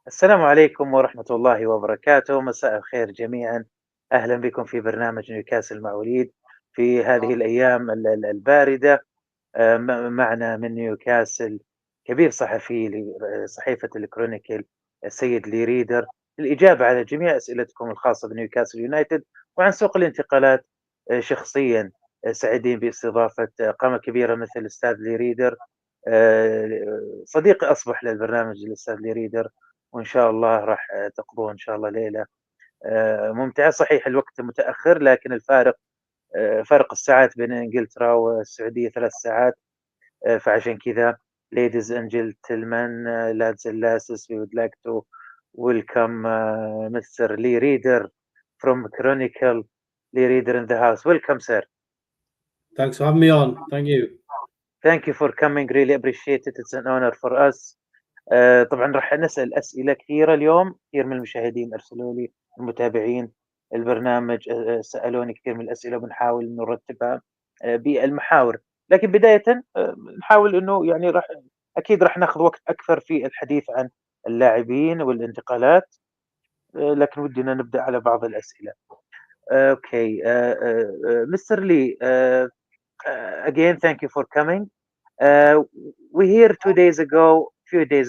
السلام عليكم ورحمة الله وبركاته، مساء الخير جميعًا، أهلًا بكم في برنامج نيوكاسل مع وليد في هذه الأيام الباردة. معنا من نيوكاسل كبير صحفي لصحيفة الكرونيكل السيد ريدر للإجابة على جميع أسئلتكم الخاصة بنيوكاسل يونايتد وعن سوق الانتقالات. شخصيًا سعيدين باستضافة قامة كبيرة مثل الأستاذ ريدر. صديقي أصبح للبرنامج الأستاذ ريدر، وإن شاء الله راح تقضون إن شاء الله ليلة ممتعة. صحيح الوقت متأخر، لكن الفارق فرق الساعات بين إنجلترا والسعودية 3 ساعات. فعشان كذا ladies and gentlemen, lads and lasses, we would like to welcome Mr. Lee Reader from Chronicle. Lee Reader in the house. Welcome, sir. Thanks for having me on. Thank you. Thank you for coming. Really appreciate it. It's an honor for us. طبعا راح نسأل أسئلة كثيرة اليوم. كثير من المشاهدين أرسلوا لي، المتابعين البرنامج سألوني كثير من الأسئلة، وبنحاول نرتبها بالمحاور. لكن بداية نحاول إنه يعني أكيد راح ناخذ وقت أكثر في الحديث عن اللاعبين والانتقالات. لكن ودنا نبدأ على بعض الأسئلة. أوكي. Mr. Lee, again, thank you for coming. We heard 2 days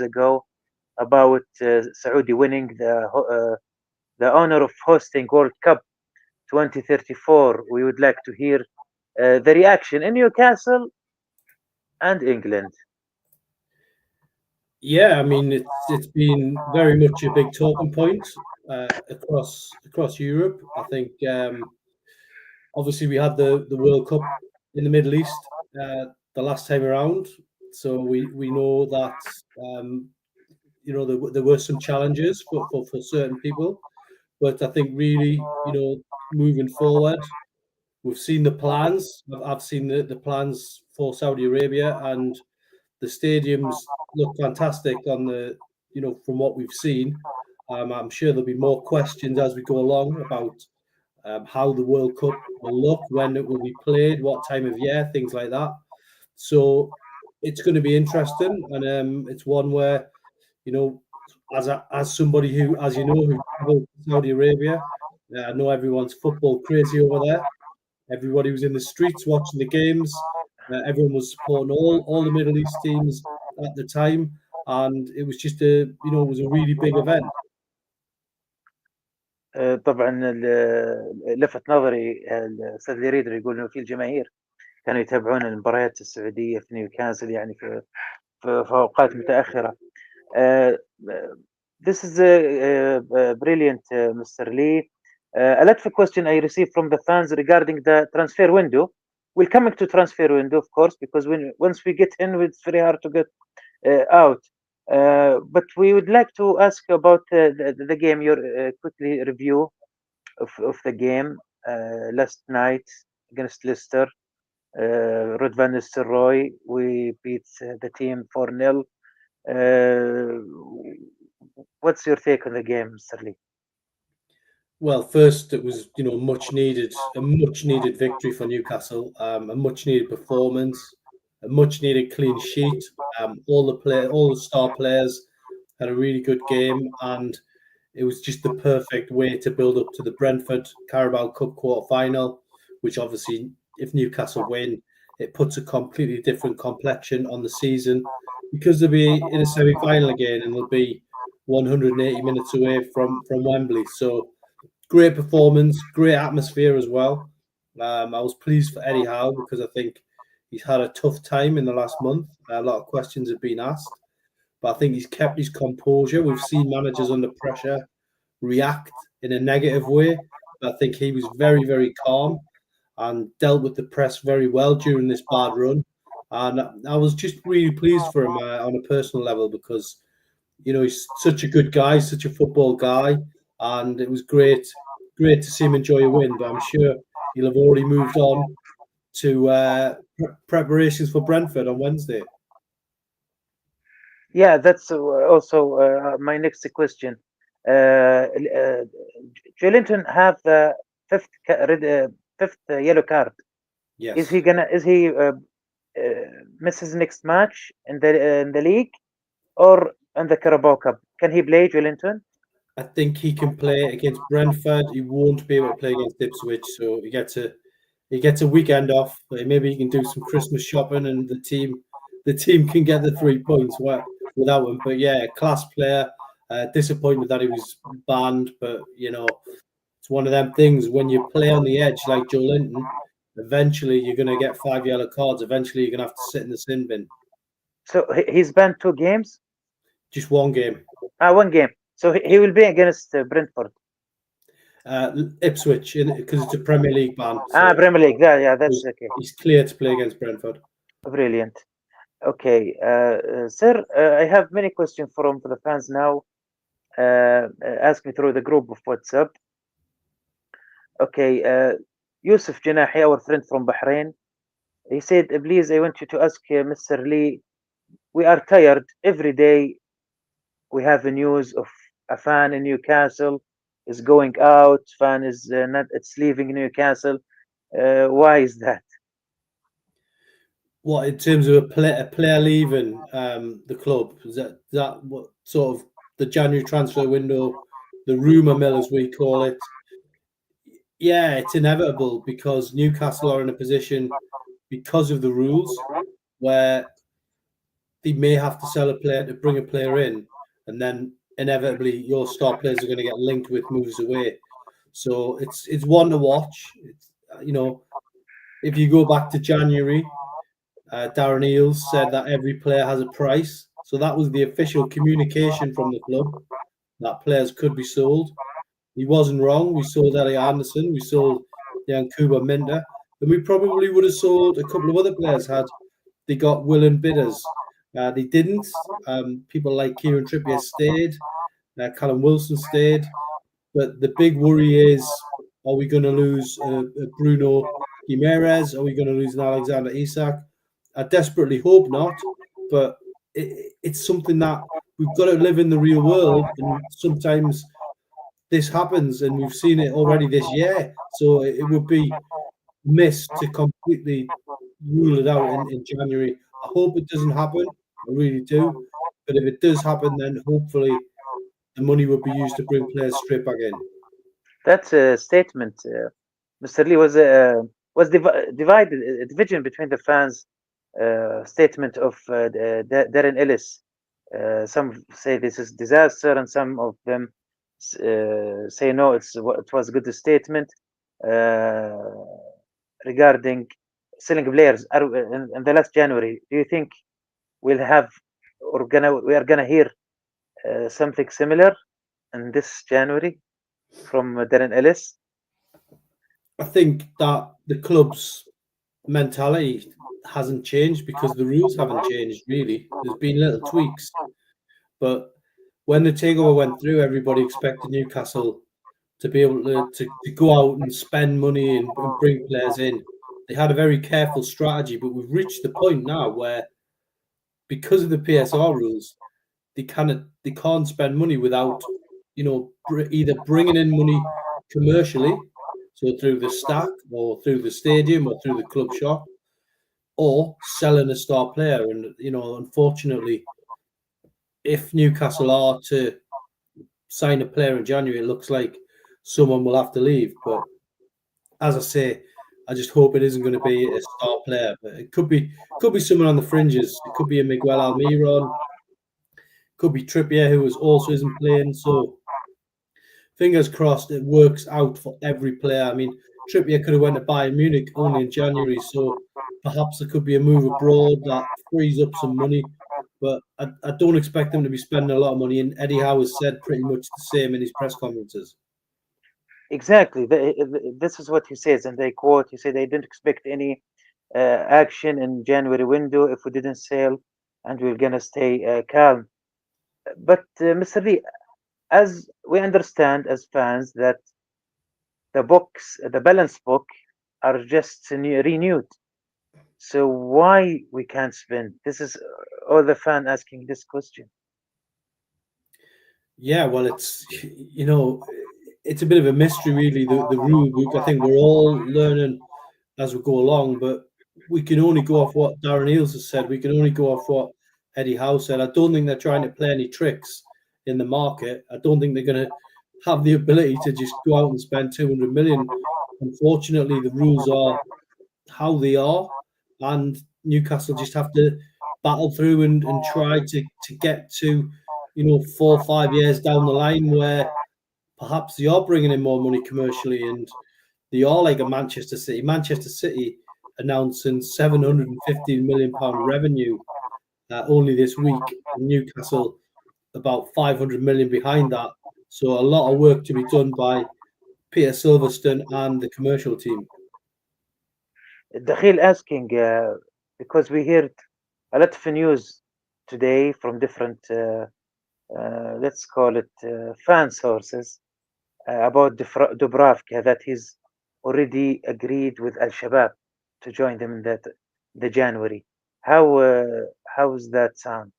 ago, about Saudi winning the honor of hosting World Cup 2034. We would like to hear the reaction in Newcastle and England. Yeah, I mean it's been very much a big talking point across Europe. I think obviously we had the World Cup in the Middle East the last time around, so we know that there were some challenges for certain people, but I think really moving forward, we've seen the plans. I've seen the plans for Saudi Arabia, and the stadiums look fantastic from what we've seen. I'm sure there'll be more questions as we go along about how the World Cup will look, when it will be played, what time of year, things like that. So it's going to be interesting, and it's one where, as somebody who, as you know, who traveled to Saudi Arabia, I know everyone's football crazy over there. Everybody was in the streets watching the games. Everyone was supporting all the Middle East teams at the time, and it was just it was a really big event. طبعا لفت نظري الاستاذ ريدر يقول انه في الجماهير كانوا يتابعون المباريات السعوديه في نيوكاسل، يعني في اوقات متاخره. This is brilliant, Mr. Lee. A lot of question I received from the fans regarding the transfer window. We're coming to transfer window, of course, because once we get in, it's very hard to get out. But we would like to ask about the game, your quickly review of the game last night against Leicester. Ruud van Nistelrooy, we beat the team 4-0. What's your take on the game, Mr. Lee? Well, first, it was a much needed victory for Newcastle, a much needed performance, a much needed clean sheet. All the star players had a really good game, and it was just the perfect way to build up to the Brentford Carabao Cup quarter final, which obviously, if Newcastle win, it puts a completely different complexion on the season, because they'll be in a semi-final again, and they'll be 180 minutes away from Wembley. So great performance, great atmosphere as well. I was pleased for Eddie Howe, because I think he's had a tough time in the last month. A lot of questions have been asked, but I think he's kept his composure. We've seen managers under pressure react in a negative way, but I think he was very, very calm and dealt with the press very well during this bad run. And I was just really pleased for him on a personal level, because he's such a good guy, such a football guy, and it was great to see him enjoy a win. But I'm sure he'll have already moved on to preparations for Brentford on Wednesday. Yeah, that's also my next question. Joelinton have the fifth yellow card. Yes. Is he misses next match in the league or in the Carabao Cup? Can he play, Joelinton? I think he can play against Brentford. He won't be able to play against Ipswich, so he gets a weekend off. Maybe he can do some Christmas shopping, and the team can get the 3 points without him. But yeah, class player. Disappointed that he was banned, but it's one of them things. When you play on the edge like Joelinton, eventually you're going to get 5 yellow cards. Eventually you're going to have to sit in the sin bin. So he's banned 2 games? Just one game. 1 game. So he will be against Brentford. Ipswich, because it's a Premier League ban. So Premier League. Yeah, that's okay. He's clear to play against Brentford. Brilliant. Okay, sir, I have many questions from the fans now. Ask me through the group of WhatsApp. Okay, Yusuf Janahi, our friend from Bahrain, he said, please, I want you to ask Mr. Lee, we are tired. Every day we have a news of a fan in Newcastle is going out, fan is it's leaving Newcastle. Why is that? What, in terms of a player leaving the club? Is that what sort of the January transfer window, the rumour mill as we call it? Yeah, it's inevitable because Newcastle are in a position, because of the rules, where they may have to sell a player to bring a player in, and then inevitably your star players are going to get linked with moves away. So it's one to watch. It's, if you go back to January, Darren Eales said that every player has a price. So that was the official communication from the club, that players could be sold. He wasn't wrong. We sold Elliot Anderson. We sold Yankuba Minter. And we probably would have sold a couple of other players had they got willing bidders. They didn't. People like Kieran Trippier stayed. Callum Wilson stayed. But the big worry is, are we going to lose Bruno Guimaraes? Are we going to lose an Alexander Isak? I desperately hope not. But it's something that we've got to live in the real world. And sometimes this happens, and we've seen it already this year. So it would be missed to completely rule it out in January. I hope it doesn't happen. I really do. But if it does happen, then hopefully the money would be used to bring players straight back in. That's a statement. Mr. Lee was divided, a division between the fans. Statement of Darren Ellis. Some say this is disaster, and some of them say no, it was a good statement regarding selling players in the last January. Do you think we are gonna hear something similar in this January from Darren Ellis? I think that the club's mentality hasn't changed because the rules haven't changed, really. There's been little tweaks. But when the takeover went through, everybody expected Newcastle to be able to go out and spend money and bring players in. They had a very careful strategy, but we've reached the point now where, because of the PSR rules, they can't spend money without, either bringing in money commercially, so through the stack or through the stadium or through the club shop, or selling a star player. And unfortunately, if Newcastle are to sign a player in January, it looks like someone will have to leave. But as I say, I just hope it isn't going to be a star player. But it could be someone on the fringes. It could be a Miguel Almiron. Could be Trippier, who also isn't playing. So fingers crossed it works out for every player. I mean, Trippier could have went to Bayern Munich only in January, so perhaps there could be a move abroad that frees up some money. But I don't expect them to be spending a lot of money. And Eddie Howe has said pretty much the same in his press conferences. Exactly. This is what he says, and I quote, he said, I didn't expect any action in January window if we didn't sell, and we're going to stay calm. But Mr. Lee, as we understand as fans that the balance book are just renewed. So why we can't spend? This is all the fan asking this question. Yeah, well, it's it's a bit of a mystery, really. The rule book. I think we're all learning as we go along, but we can only go off what Darren Eales has said. We can only go off what Eddie Howe said. I don't think they're trying to play any tricks in the market. I don't think they're going to have the ability to just go out and spend 200 million. Unfortunately, the rules are how they are, and Newcastle just have to battle through and try to get to, 4 or 5 years down the line where perhaps they are bringing in more money commercially, and they are like a Manchester City. Manchester City announcing £750 million revenue only this week, and Newcastle about 500 million behind that. So a lot of work to be done by Peter Silverstone and the commercial team. Dakhil asking, because we heard a lot of news today from different, let's call it fan sources, about Dubravka, that he's already agreed with Al Shabab to join them in the January. How's that sound?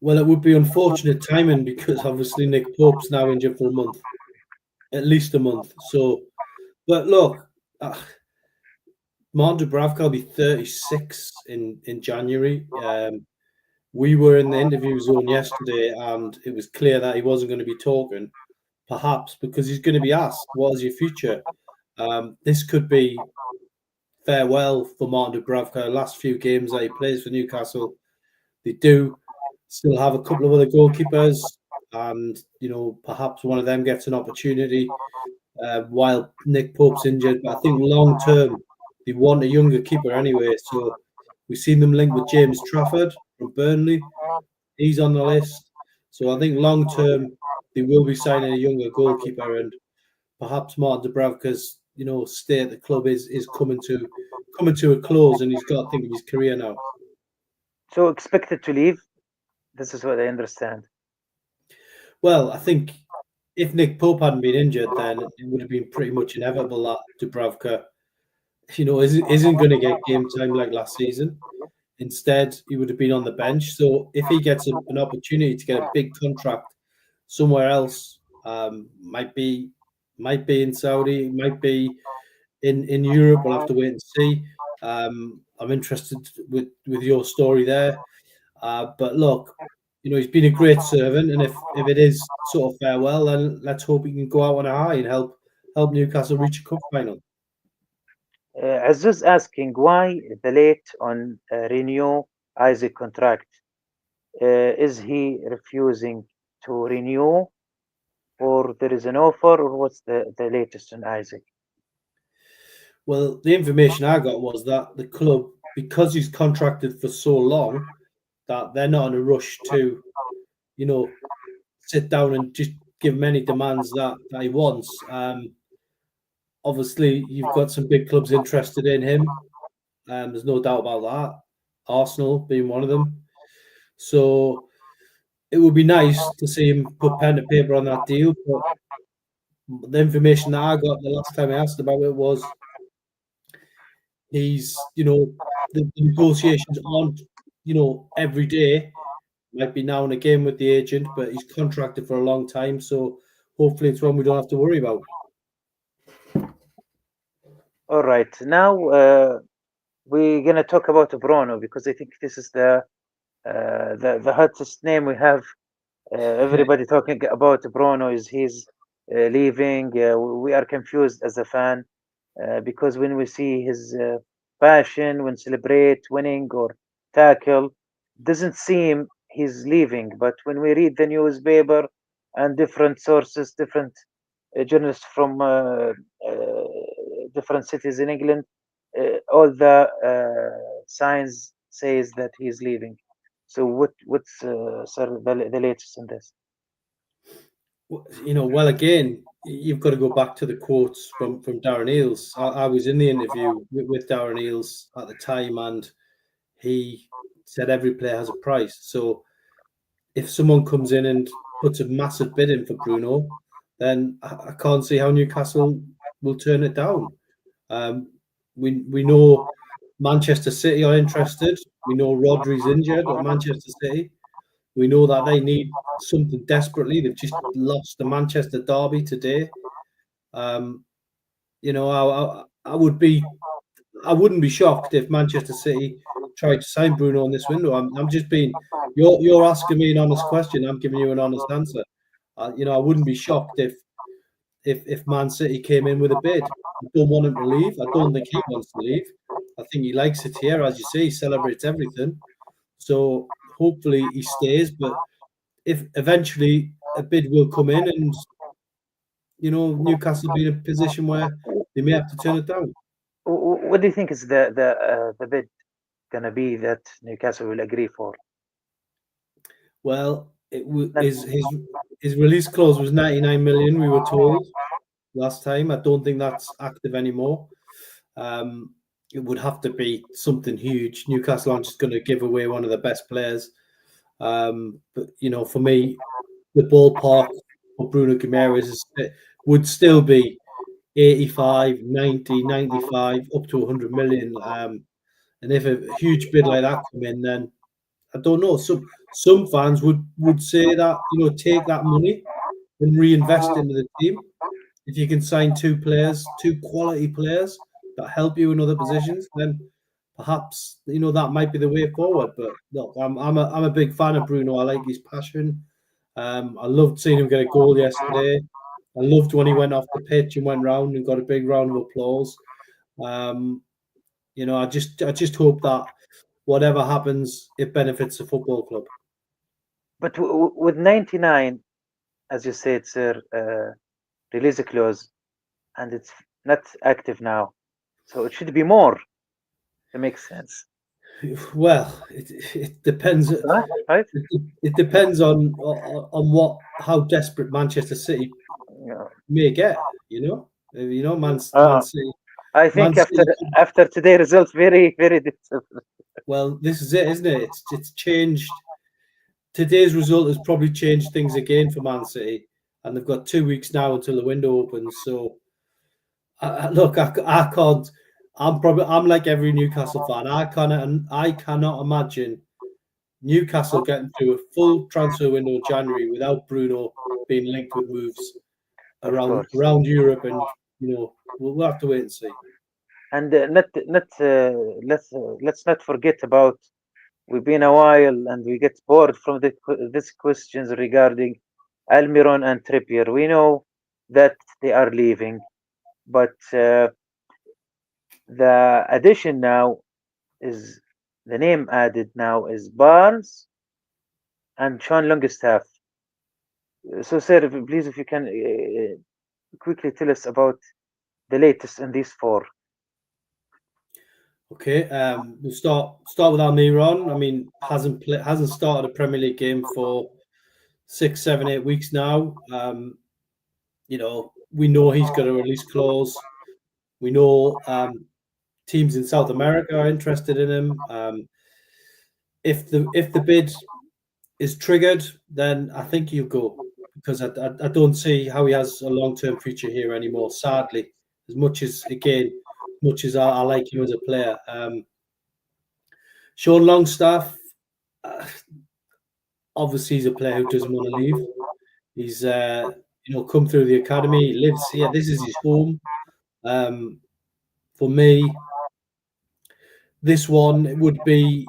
Well, it would be unfortunate timing because obviously Nick Pope's now injured for a month, at least a month. So, but look, Martin Dubravka will be 36 in January. We were in the interview zone yesterday, and it was clear that he wasn't going to be talking, perhaps because he's going to be asked, "What is your future?" This could be farewell for Martin Dubravka. Last few games that he plays for Newcastle, they do still have a couple of other goalkeepers, and perhaps one of them gets an opportunity while Nick Pope's injured. But I think long term, they want a younger keeper anyway. So we've seen them linked with James Trafford from Burnley. He's on the list. So I think long term, they will be signing a younger goalkeeper, and perhaps Martin Dubravka's stay at the club is coming to a close, and he's got to think of his career now. So expected to leave? This is what I understand. Well, I think if Nick Pope hadn't been injured, then it would have been pretty much inevitable that Dubravka, isn't going to get game time like last season. Instead, he would have been on the bench. So if he gets an opportunity to get a big contract somewhere else, might be in Saudi, might be in Europe. We'll have to wait and see. I'm interested with your story there. But look, he's been a great servant, and if it is sort of farewell, then let's hope he can go out on a high and help Newcastle reach a cup final. Aziz asking, why the late on renew Isaac contract? Is he refusing to renew, or there is an offer, or what's the latest on Isaac? Well, the information I got was that the club, because he's contracted for so long, that they're not in a rush to, sit down and just give him any demands that he wants. Obviously, you've got some big clubs interested in him. There's no doubt about that. Arsenal being one of them. So it would be nice to see him put pen to paper on that deal. But the information that I got the last time I asked about it was he's, the negotiations aren't, every day. Might be now and again with the agent, but he's contracted for a long time. So hopefully it's one we don't have to worry about. All right. Now we're going to talk about Bruno, because I think this is the hottest name we have. Everybody talking about Bruno is he's leaving. We are confused as a fan because when we see his passion, when celebrate winning or tackle, doesn't seem he's leaving. But when we read the newspaper and different sources, different journalists from different cities in England, all the signs says that he's leaving. So what's sir, the latest on this? Well, again, you've got to go back to the quotes from Darren Eales. I was in the interview with Darren Eales at the time, and he said every player has a price. So if someone comes in and puts a massive bid in for Bruno, then I can't see how Newcastle will turn it down. We know Manchester City are interested. We know Rodri's injured at Manchester City. We know that they need something desperately. They've just lost the Manchester derby today. I wouldn't be shocked if Manchester City tried to sign Bruno in this window. I'm just being. You're asking me an honest question. I'm giving you an honest answer. I wouldn't be shocked if Man City came in with a bid. I don't want him to leave. I don't think he wants to leave. I think he likes it here, as you say. He celebrates everything. So hopefully he stays. But if eventually a bid will come in, and Newcastle be in a position where they may have to turn it down. What do you think is the bid gonna be that Newcastle will agree for? Well, his release clause was 99 million. We were told last time. I don't think that's active anymore. It would have to be something huge. Newcastle aren't just going to give away one of the best players. But for me, the ballpark for Bruno Guimaraes would still be 85, 90, 95, up to 100 million. And if a huge bid like that come in, then I don't know. Some fans would say that, take that money and reinvest into the team. If you can sign two quality players that help you in other positions, then perhaps that might be the way forward. But look, I'm a big fan of Bruno. I like his passion. I loved seeing him get a goal yesterday. I loved when he went off the pitch and went round and got a big round of applause. I just hope that whatever happens, it benefits the football club. But with 99, as you said, sir, release clause, and it's not active now, so it should be more. It makes sense. Well, it depends. Right? It depends on how desperate Manchester City may get. Man City. I think after today's results, very, very difficult. Well, this is it, isn't it? It's changed. Today's result has probably changed things again for Man City, and they've got 2 weeks now until the window opens. So, look, I can't. I'm like every Newcastle fan. I cannot imagine Newcastle getting through a full transfer window in January without Bruno being linked with moves around Europe, and we'll have to wait and see. And let's not forget about, we've been a while and we get bored from these questions regarding Almiron and Trippier. We know that they are leaving, but the addition now is, the name added now is Barnes and Sean Longstaff. So, sir, please, if you can quickly tell us about the latest in these four. Okay, we'll start with Almiron. I mean, hasn't started a Premier League game for 6, 7, 8 weeks now. We know he's got a release clause. We know teams in South America are interested in him. If the bid is triggered, then I think he'll go, because I don't see how he has a long-term future here anymore, sadly. As much as I like him as a player. Sean Longstaff, obviously he's a player who doesn't want to leave. He's come through the academy. He lives here. This is his home. For me, this one would be,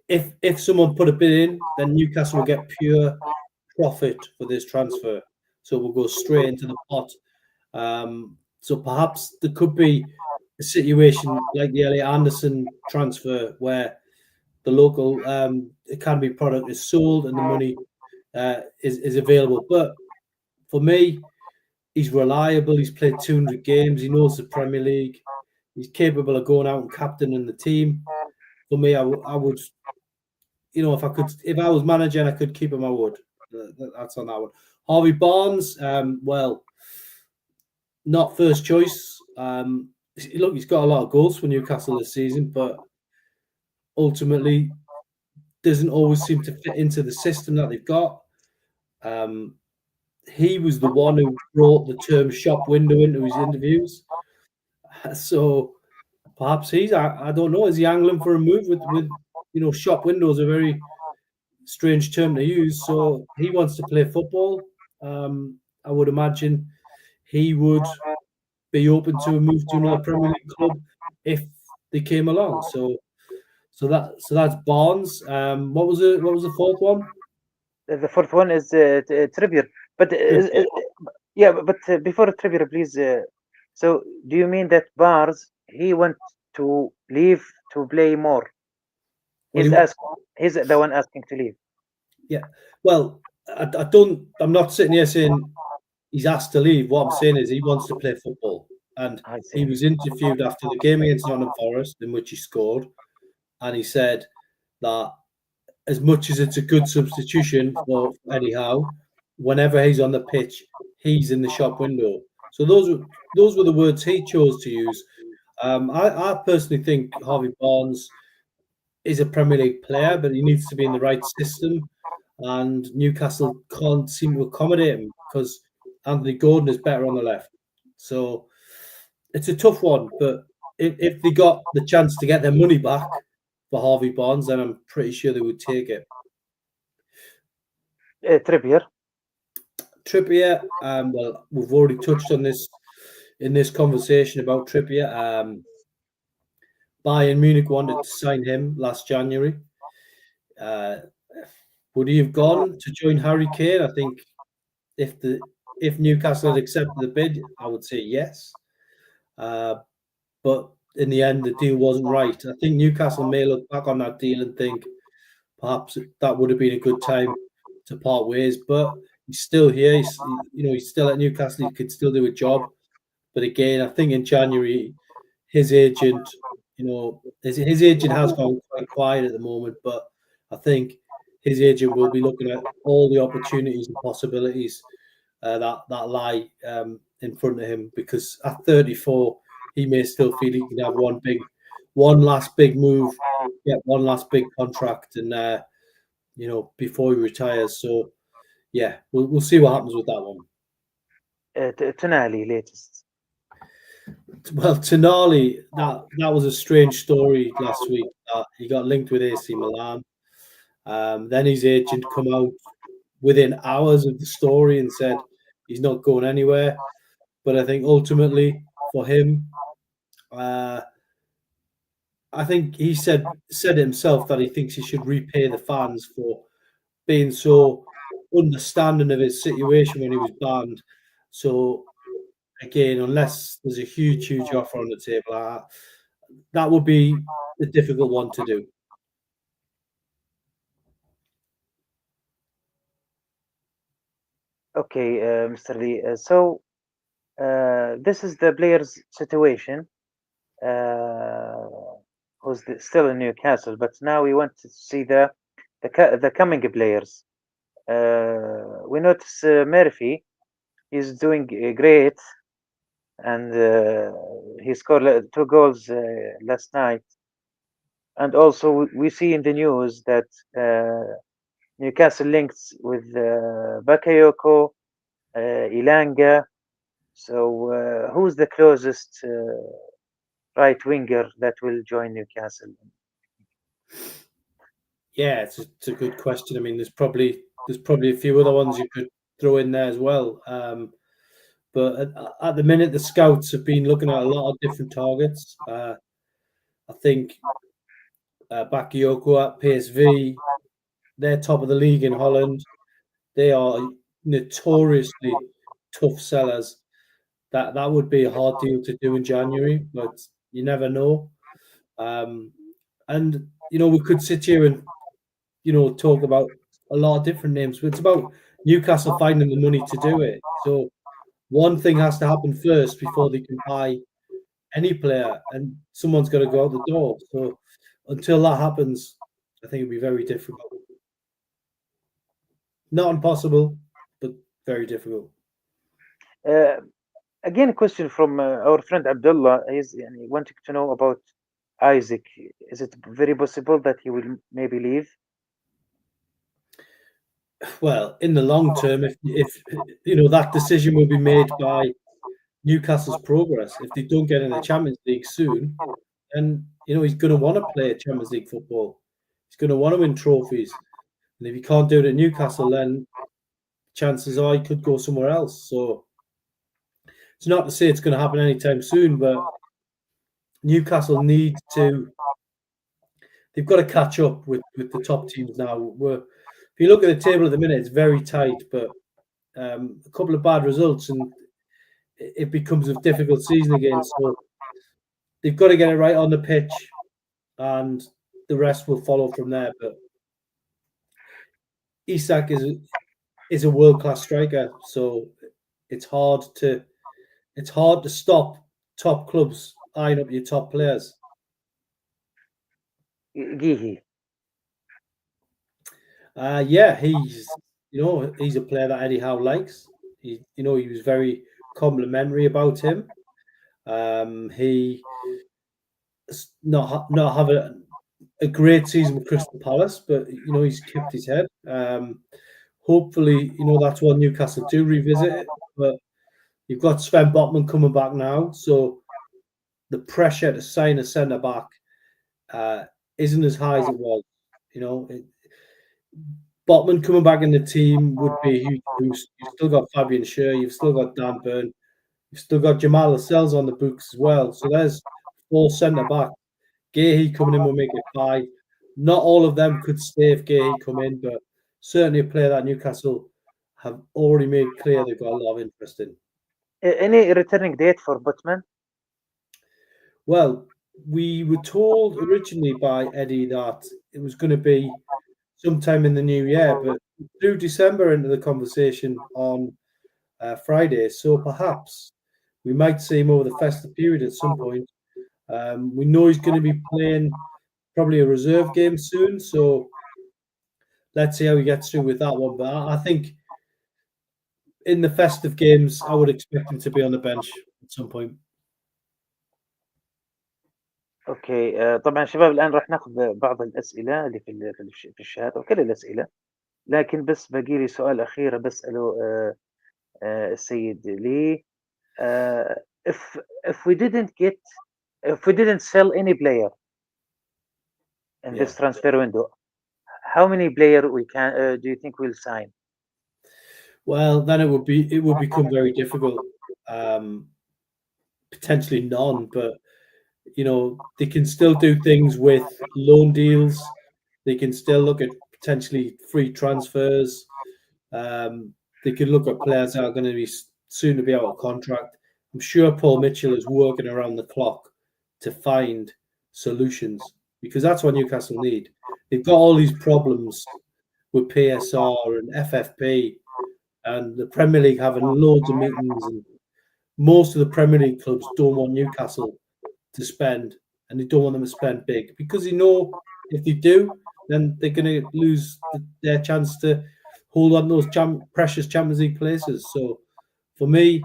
if someone put a bid in, then Newcastle will get pure profit for this transfer. So we'll go straight into the pot. So perhaps there could be a situation like the Elliot Anderson transfer, where the local academy product is sold and the money is available. But for me, he's reliable. He's played 200 games. He knows the Premier League. He's capable of going out and captaining the team. For me, I would, if I was manager and I could keep him, I would. That's on that one. Harvey Barnes, well, not first choice. Look, he's got a lot of goals for Newcastle this season, but ultimately doesn't always seem to fit into the system that they've got. He was the one who brought the term shop window into his interviews. So perhaps I don't know, is he angling for a move with shop window is a very strange term to use. So he wants to play football. I would imagine he would be open to a move to another Premier League club if they came along. So So that's Barnes. What was the fourth one? The fourth one is Trippier. But yeah, but before Trippier, please. So do you mean that Barnes he want to leave to play more? He's the one asking to leave. Yeah. Well, I'm not sitting here saying he's asked to leave. What I'm saying is he wants to play football. And he was interviewed after the game against Nottingham Forest, in which he scored, and he said that as much as it's a good substitution for Eddie Howe, whenever he's on the pitch, he's in the shop window. So those were the words he chose to use. I personally think Harvey Barnes is a Premier League player, but he needs to be in the right system. And Newcastle can't seem to accommodate him because Anthony Gordon is better on the left. So it's a tough one. But if they got the chance to get their money back for Harvey Barnes, then I'm pretty sure they would take it. Trippier. Well, we've already touched on this in this conversation about Trippier. Bayern Munich wanted to sign him last January. Would he have gone to join Harry Kane? I think if Newcastle had accepted the bid, I would say yes. But in the end, the deal wasn't right. I think Newcastle may look back on that deal and think perhaps that would have been a good time to part ways. But he's still here. He's still at Newcastle. He could still do a job. But again, I think in January, his agent, his agent has gone quite quiet at the moment. But I think his agent will be looking at all the opportunities and possibilities that lie in front of him, because at 34, he may still feel he can have one last big move, get one last big contract, and before he retires. So yeah, we'll see what happens with that one. Tonali latest. Well, Tonali, that was a strange story last week. He got linked with AC Milan. Then his agent come out within hours of the story and said he's not going anywhere. But I think ultimately for him, I think he said himself that he thinks he should repay the fans for being so understanding of his situation when he was banned. So again, unless there's a huge offer on the table, that would be a difficult one to do. Okay, Mr. Lee. So this is the player's situation. Who's still in Newcastle, but now we want to see the coming players. We notice Murphy. He's doing great, and he scored 2 goals last night. And also we see in the news that Newcastle links with Bakayoko, Ilanga. So who's the closest right winger that will join Newcastle? Yeah, it's a good question. I mean, there's probably a few other ones you could throw in there as well. But at the minute, the scouts have been looking at a lot of different targets. I think Bakayoko at PSV, they're top of the league in Holland. They are notoriously tough sellers. That would be a hard deal to do in January, but you never know. And we could sit here and talk about a lot of different names, but it's about Newcastle finding the money to do it. So one thing has to happen first before they can buy any player, and someone's got to go out the door. So until that happens, I think it'll be very difficult. Not impossible, but very difficult. Again, a question from our friend Abdullah. He's wanting to know about Isaac. Is it very possible that he will maybe leave? Well, in the long term, if that decision will be made by Newcastle's progress. If they don't get in the Champions League soon, then he's going to want to play Champions League football. He's going to want to win trophies, and if he can't do it at Newcastle, then chances are he could go somewhere else. So it's not to say it's going to happen anytime soon, but Newcastle need to they've got to catch up with the top teams now. If you look at the table at the minute, it's very tight, but a couple of bad results and it becomes a difficult season again. So they've got to get it right on the pitch, and the rest will follow from there. But Isak is a world-class striker, so it's hard to stop top clubs eyeing up your top players. Gihi. Yeah, he's a player that Eddie Howe likes. He was very complimentary about him. He not having a great season with Crystal Palace, but he's kept his head. Hopefully, that's what Newcastle do revisit it. But you've got Sven Botman coming back now, so the pressure to sign a centre back isn't as high as it was. Botman coming back in the team would be huge boost. You've still got Fabian Schär, you've still got Dan Burn, you've still got Jamal Lascelles on the books as well. So there's 4 centre back. Gahey coming in will make it 5. Not all of them could stay if Gahey come in, but certainly a player that Newcastle have already made clear they've got a lot of interest in. Any returning date for Botman? Well, we were told originally by Eddie that it was going to be sometime in the new year, but through December into the conversation on Friday, so perhaps we might see him over the festive period at some point. We know he's going to be playing probably a reserve game soon, so let's see how he gets through with that one. But I think in the festive games, I would expect him to be on the bench at some point. اوكي طبعا شباب الان راح ناخذ بعض الاسئله اللي في الشات وكل الاسئله، لكن بس باقي لي سؤال اخير بساله السيد لي. if we didn't sell any player in this transfer window, how many player we can do you think we'll sign? Well, then it would become very difficult. Potentially none, but they can still do things with loan deals. They can still look at potentially free transfers. They can look at players that are going to be soon to be out of contract. I'm sure Paul Mitchell is working around the clock to find solutions, because that's what Newcastle need. They've got all these problems with PSR and FFP and the Premier League having loads of meetings, and most of the Premier League clubs don't want Newcastle to spend, and they don't want them to spend big, because they know if they do, then they're going to lose their chance to hold on those precious Champions League places. So for me,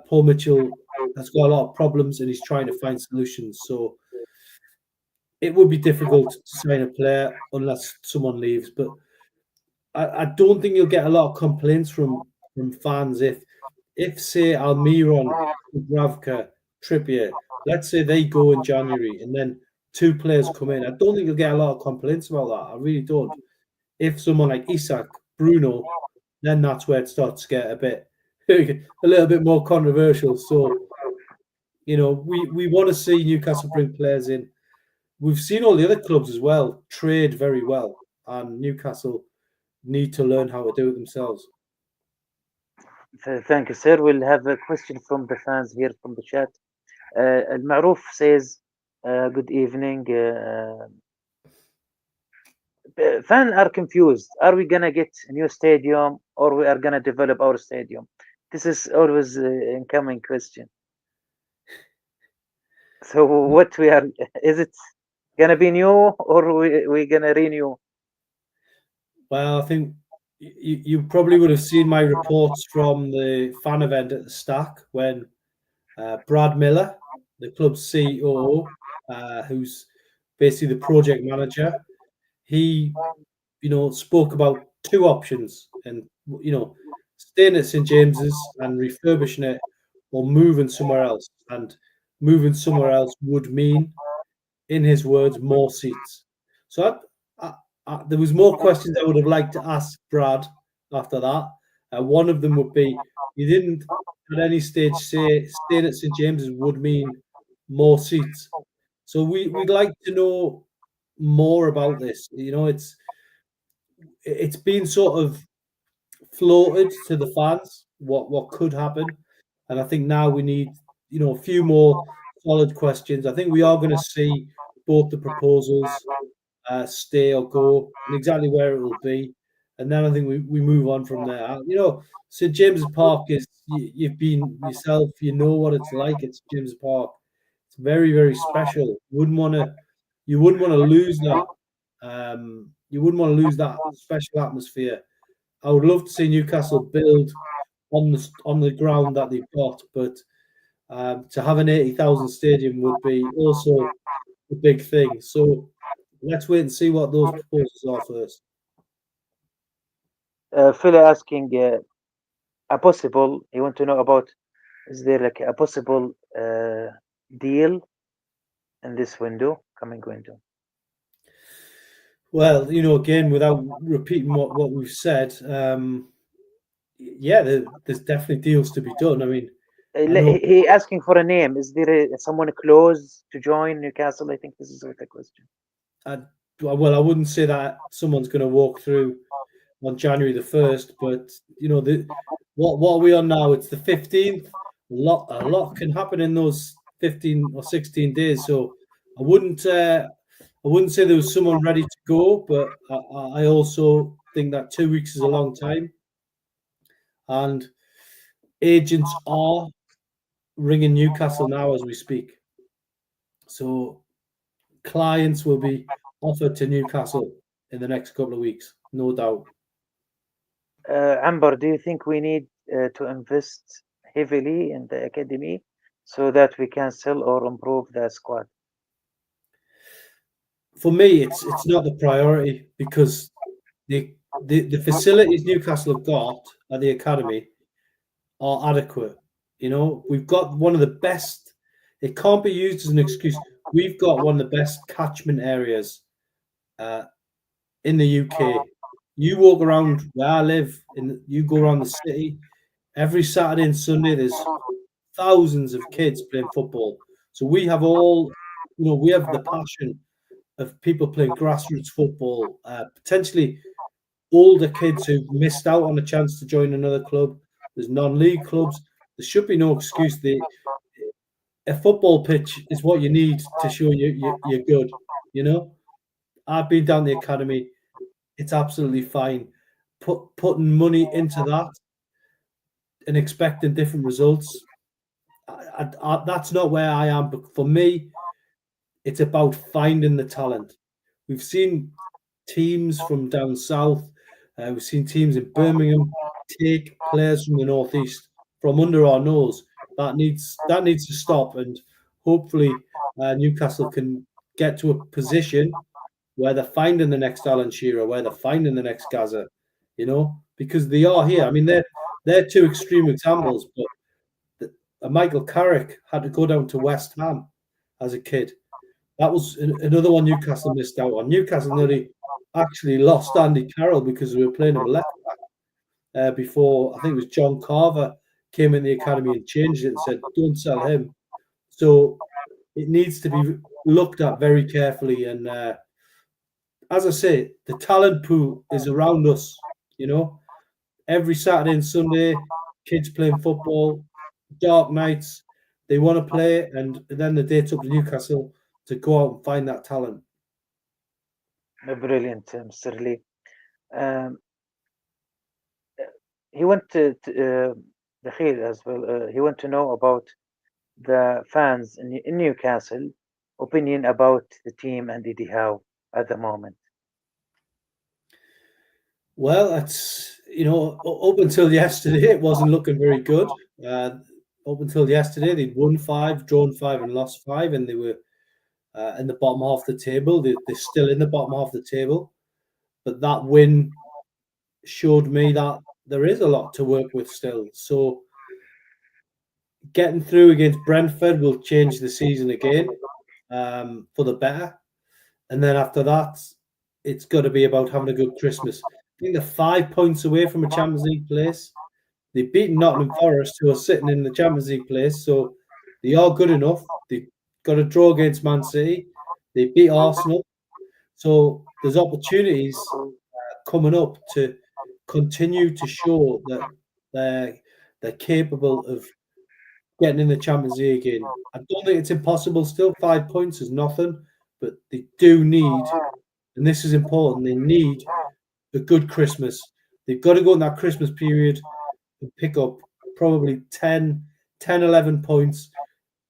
Paul Mitchell has got a lot of problems and he's trying to find solutions. So it would be difficult to sign a player unless someone leaves. But I don't think you'll get a lot of complaints from fans if say Almiron, Dubravka, Trippier, let's say they go in January and then 2 players come in. I don't think you'll get a lot of complaints about that. I really don't. If someone like Isak, Bruno, then that's where it starts to get a little bit more controversial. So, we want to see Newcastle bring players in. We've seen all the other clubs as well trade very well, and Newcastle need to learn how to do it themselves. Thank you, sir. We'll have a question from the fans here from the chat. Al-Ma'ruf says, good evening. Fans are confused. Are we going to get a new stadium, or we are going to develop our stadium? This is always an incoming question. So is it going to be new, or we going to renew? Well, I think you probably would have seen my reports from the fan event at the Stack when Brad Miller, the club's CEO, who's basically the project manager, he, spoke about 2 options, and staying at St James's and refurbishing it, or moving somewhere else. And moving somewhere else would mean, in his words, more seats. So there was more questions I would have liked to ask Brad after that. One of them would be, you didn't at any stage say staying at St James's would mean more seats. So we'd like to know more about this. You know, it's been sort of floated to the fans what could happen, and I think now we need, you know, a few more solid questions. I think we are going to see both the proposals stay or go, and exactly where it will be, and then I think we move on from there. You know, St James's Park is you've been yourself, you know what it's like. It's James's Park. It's very, very special. You wouldn't want to lose that. You wouldn't want to lose that special atmosphere. I would love to see Newcastle build on the ground that they've got, but to have an 80,000 stadium would be also a big thing. So let's wait and see what those proposals are first. Phil asking a possible. You want to know about, is there like a possible deal in this coming window? Well, you know, again, without repeating what we've said, yeah, there's definitely deals to be done. I mean, I know, he asking for a name. Is there someone close to join Newcastle? I think this is the question. well, I wouldn't say that someone's going to walk through on January the 1st, but you know, what are we on now? It's the 15th. A lot can happen in those 15 or 16 days. So I wouldn't say there was someone ready to go, but I also think that 2 weeks is a long time, and agents are ringing Newcastle now as we speak. So clients will be offered to Newcastle in the next couple of weeks, no doubt. Amber, do you think we need to invest heavily in the academy so that we can sell or improve the squad? For me, it's not the priority, because the facilities Newcastle have got at the academy are adequate. You know, we've got one of the best. It can't be used as an excuse. We've got one of the best catchment areas in the UK. You walk around where I live, you go around the city, every Saturday and Sunday, there's thousands of kids playing football. So we have we have the passion of people playing grassroots football, potentially older kids who've missed out on a chance to join another club. There's non-league clubs. There should be no excuse. A football pitch is what you need to show you're good. You know, I've been down the academy. It's absolutely fine. Putting money into that and expecting different results, that's not where I am. But for me, it's about finding the talent. We've seen teams from down south. We've seen teams in Birmingham take players from the northeast from under our nose. That needs to stop, and hopefully Newcastle can get to a position where they're finding the next Alan Shearer, where they're finding the next Gaza, you know, because they are here. I mean, they're two extreme examples, but Michael Carrick had to go down to West Ham as a kid. That was another one Newcastle missed out on. Newcastle nearly actually lost Andy Carroll because we were playing him left back before. I think it was John Carver came in the academy and changed it and said, "Don't sell him." So it needs to be looked at very carefully. And as I say, the talent pool is around us. You know, every Saturday and Sunday, kids playing football, dark nights. They want to play, and then the date's up to Newcastle to go out and find that talent. Brilliant, Mr. Lee. He went to the Khil as well. He want to know about the fans in Newcastle opinion about the team and Eddie Howe at the moment. Well, that's, you know, up until yesterday, it wasn't looking very good. Up until yesterday, they'd won 5, drawn 5, and lost 5, and they were in the bottom half of the table. They're still in the bottom half of the table, but that win showed me that there is a lot to work with still. So getting through against Brentford will change the season again for the better, and then after that, it's got to be about having a good Christmas. I think they're 5 points away from a Champions League place. They've beaten Nottingham Forest, who are sitting in the Champions League place, so they are good enough. They got a draw against Man City. They beat Arsenal. So there's opportunities coming up to continue to show that they're capable of getting in the Champions League again. I don't think it's impossible. Still, 5 points is nothing, but they do need, and this is important, they need a good Christmas. They've got to go in that Christmas period and pick up probably 10, 11 points,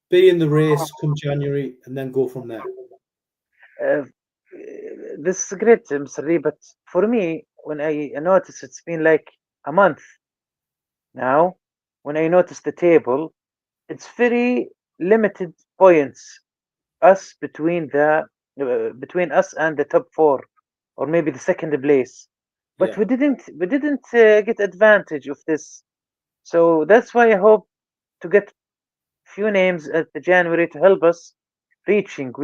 be in the race come January, and then go from there. This is great, Mr. Lee, but for me, when I notice it's been like a month now, when I notice the table, it's very limited points us between us and the top four, or maybe the second place. But Yeah. we didn't get advantage of this, so that's why I hope to get few names at the January to help us reaching.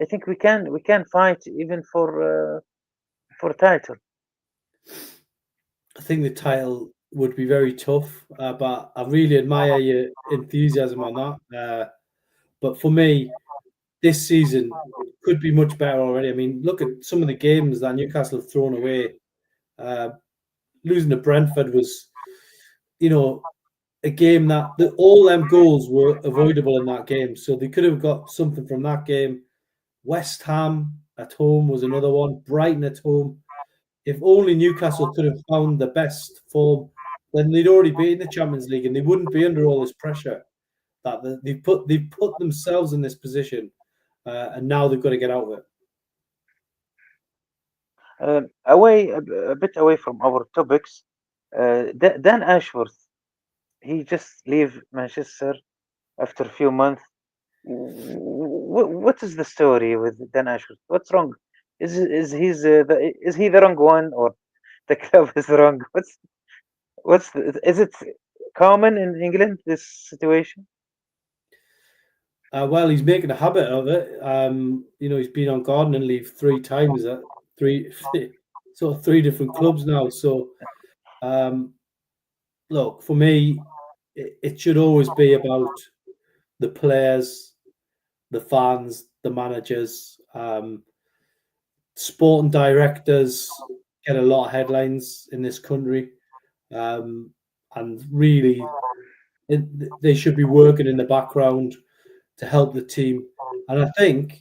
I think we can fight even for title. I think the title would be very tough, but I really admire your enthusiasm on that. But for me, this season could be much better already. I mean, look at some of the games that Newcastle have thrown away. Losing to Brentford was, a game that all them goals were avoidable in that game. So they could have got something from that game. West Ham at home was another one. Brighton at home. If only Newcastle could have found the best form, then they'd already be in the Champions League and they wouldn't be under all this pressure that they've put themselves in this position, and now they've got to get out of it. A bit away from our topics, Dan Ashworth, he just leave Manchester after a few months. What is the story with Dan Ashworth? What's wrong? Is is he the wrong one, or the club is wrong? Is it common in England, this situation? Well, he's making a habit of it. He's been on gardening leave 3 times at three different clubs now. So, look, for me, it should always be about the players, the fans, the managers. Sporting directors get a lot of headlines in this country, and really, they should be working in the background to help the team. And I think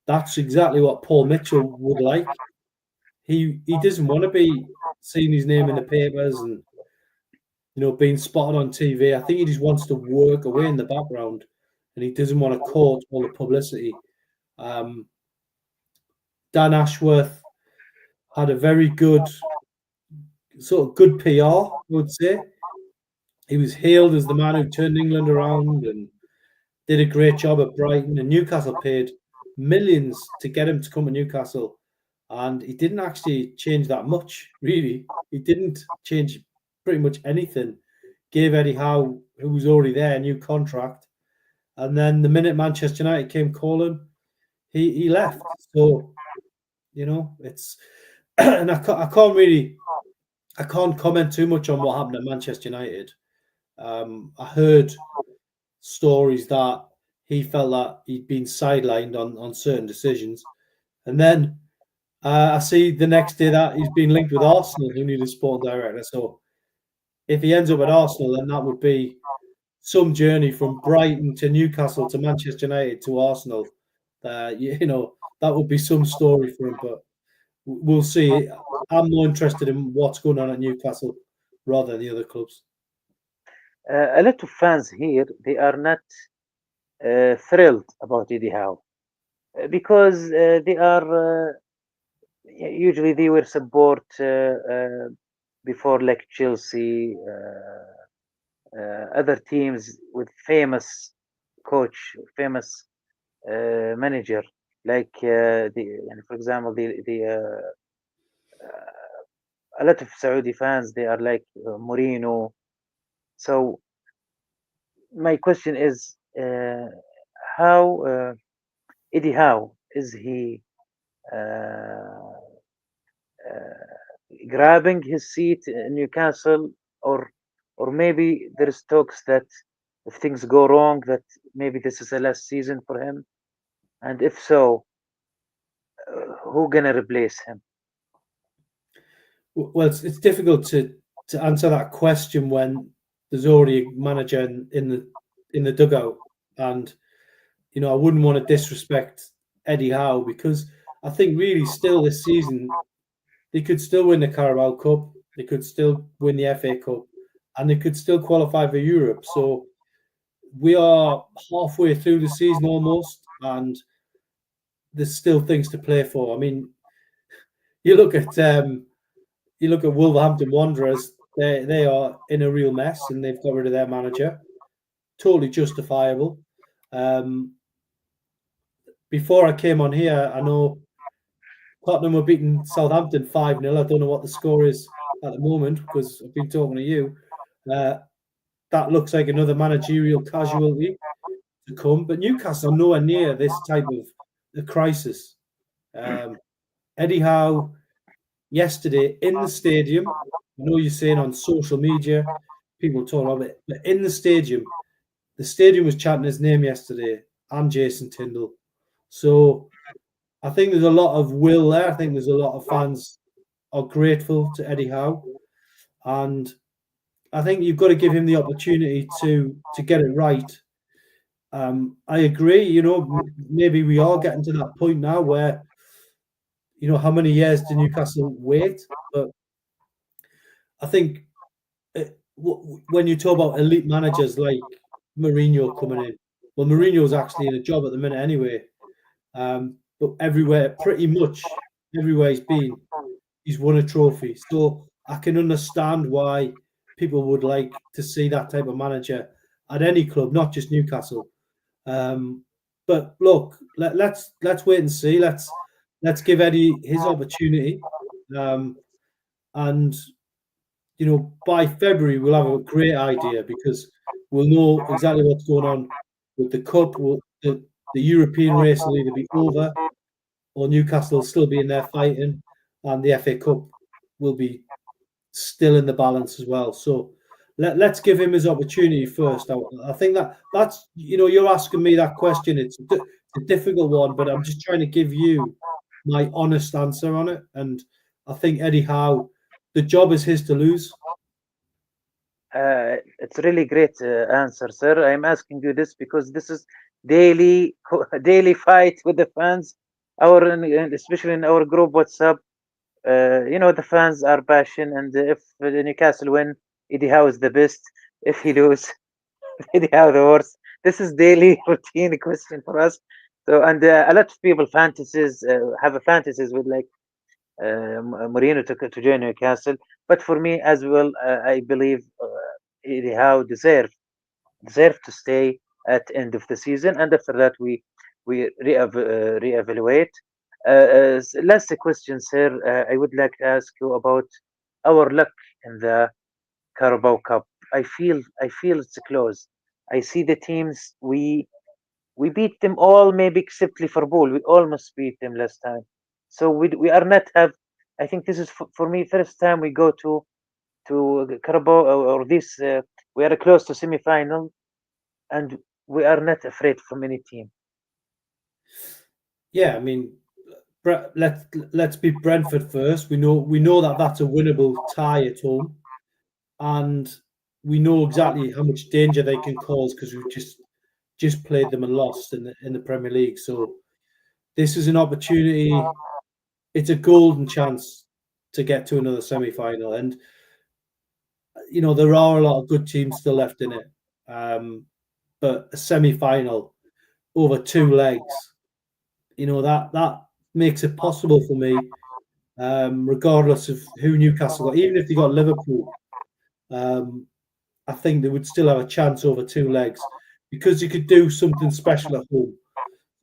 that's exactly what Paul Mitchell would like. He doesn't want to be seeing his name in the papers and being spotted on TV. I think he just wants to work away in the background, and he doesn't want to court all the publicity. Dan Ashworth had a very good good PR, I would say. He was hailed as the man who turned England around and did a great job at Brighton, and Newcastle paid millions to get him to come to Newcastle, and he didn't actually change that much, really. He didn't change pretty much anything. Gave Eddie Howe, who was already there, a new contract, and then the minute Manchester United came calling, he left. So, it's and I can't comment too much on what happened at Manchester United. I heard stories that he felt that he'd been sidelined on certain decisions, and then I see the next day that he's been linked with Arsenal, who need a sporting director. So if he ends up at Arsenal, then that would be some journey from Brighton to Newcastle to Manchester United to Arsenal. That would be some story for him, but we'll see. I'm more interested in what's going on at Newcastle rather than the other clubs. A lot of fans here, they are not thrilled about Eddie Howe because they are usually they were support before, like Chelsea, other teams with famous coach, famous manager, like for example, a lot of Saudi fans, they are like Mourinho. So my question is, how Eddie Howe, is he uh, grabbing his seat in Newcastle, or maybe there's talks that if things go wrong, that maybe this is the last season for him, and if so, who gonna replace him? Well, it's difficult to answer that question when there's already a manager in the dugout, and I wouldn't want to disrespect Eddie Howe, because I think really still this season they could still win the Carabao Cup, they could still win the FA Cup, and they could still qualify for Europe. So we are halfway through the season almost, and there's still things to play for. I mean, you look at Wolverhampton Wanderers; they are in a real mess, and they've got rid of their manager. Totally justifiable. Before I came on here, I know Tottenham were beating Southampton 5-0. I don't know what the score is at the moment because I've been talking to you. That looks like another managerial casualty to come. But Newcastle are nowhere near this type of a crisis. Eddie Howe, yesterday in the stadium, I know you're saying on social media, people talk about it, but in the stadium was chanting his name yesterday, and Jason Tindall. So I think there's a lot of will there. I think there's a lot of fans are grateful to Eddie Howe, and I think you've got to give him the opportunity to get it right. I agree. Maybe we are getting to that point now where, how many years do Newcastle wait? But I think when you talk about elite managers like Mourinho coming in, well, Mourinho's actually in a job at the minute anyway. But pretty much everywhere he's been, he's won a trophy. So I can understand why people would like to see that type of manager at any club, not just Newcastle. But look, let's wait and see. Let's give Eddie his opportunity, and by February we'll have a great idea, because we'll know exactly what's going on with the cup. The European race will either be over, or Newcastle will still be in there fighting, and the FA Cup will be still in the balance as well. So let's give him his opportunity first. I think that's you're asking me that question. It's a difficult one, but I'm just trying to give you my honest answer on it. And I think Eddie Howe, the job is his to lose. It's really great answer, sir. I'm asking you this because this is daily fight with the fans. Especially in our group WhatsApp, the fans are passion, and if Newcastle win, Eddie Howe is the best. If he lose, Eddie Howe the worst. This is daily routine question for us. So, and a lot of people have a fantasies with like Mourinho to join Newcastle. But for me as well, I believe Eddie Howe deserve to stay at end of the season, and after that we reevaluate. Last question, sir. I would like to ask you about our luck in the Carabao Cup. I feel it's close. I see the teams we beat them all, maybe except Liverpool. We almost beat them last time. So we are not have. I think this is for me first time we go to Carabao or this. We are close to semi-final, and we are not afraid from any team. Yeah, I mean, let's be Brentford first. We know that that's a winnable tie at home, and we know exactly how much danger they can cause because we've just played them and lost in the Premier League. So this is an opportunity. It's a golden chance to get to another semi-final, and there are a lot of good teams still left in it. But a semi-final over 2 legs, that makes it possible for me, regardless of who Newcastle got. Even if they got Liverpool, I think they would still have a chance over 2 legs because you could do something special at home.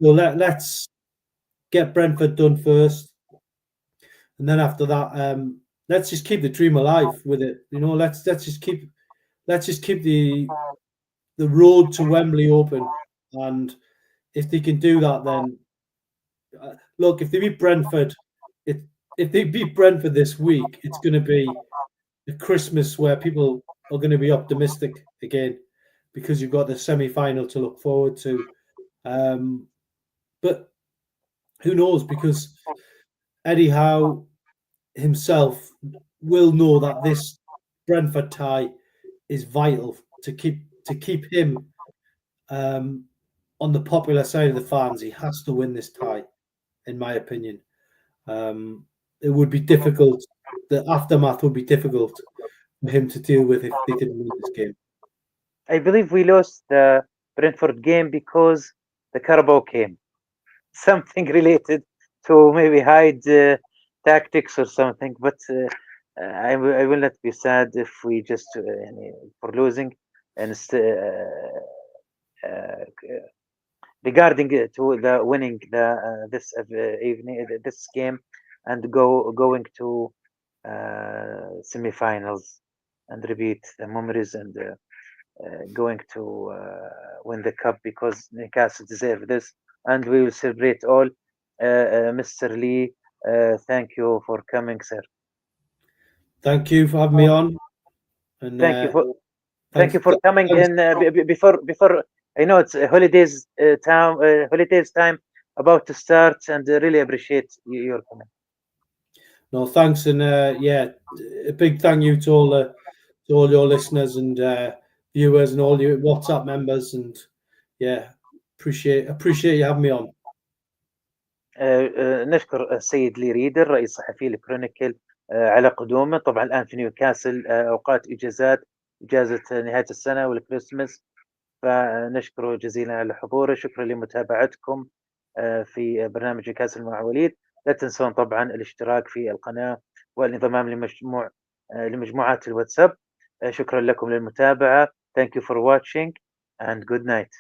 So let's get Brentford done first, and then after that, let's just keep the dream alive with it. Let's just keep the road to Wembley open, and if they can do that, then look, if they beat Brentford, if they beat Brentford this week, it's going to be a Christmas where people are going to be optimistic again because you've got the semi-final to look forward to. But who knows? Because Eddie Howe himself will know that this Brentford tie is vital to keep him on the popular side of the fans. He has to win this tie, in my opinion. It would be difficult. The aftermath would be difficult for him to deal with if they didn't win this game. I believe we lost the Brentford game because the Carabao came. Something related to maybe hide tactics or something, but I will not be sad if we just for losing. And regarding to the winning this evening, this game, and going to semi-finals and repeat the memories and going to win the cup, because Newcastle deserve this, and we will celebrate all. Mr. Lee, thank you for coming, sir. Thank you for having me on. And thank you for coming in before. I know it's holidays time about to start, and really appreciate your comment. No, thanks, and yeah, a big thank you to all your listeners and viewers and all your WhatsApp members, and yeah, appreciate you having me on. نشكر السيد لي ريدر رئيس صحفيي الكرونيكل على قدومه. طبعا الآن في نيوكاسل أوقات إجازة نهاية السنة والكريسماس، فنشكره جزيلا على حضوره. شكرا لمتابعتكم في برنامج نيوكاسل مع وليد. لا تنسون طبعا الاشتراك في القناة والانضمام لمجموعات الواتساب. شكرا لكم للمتابعة. Thank you for watching and good night.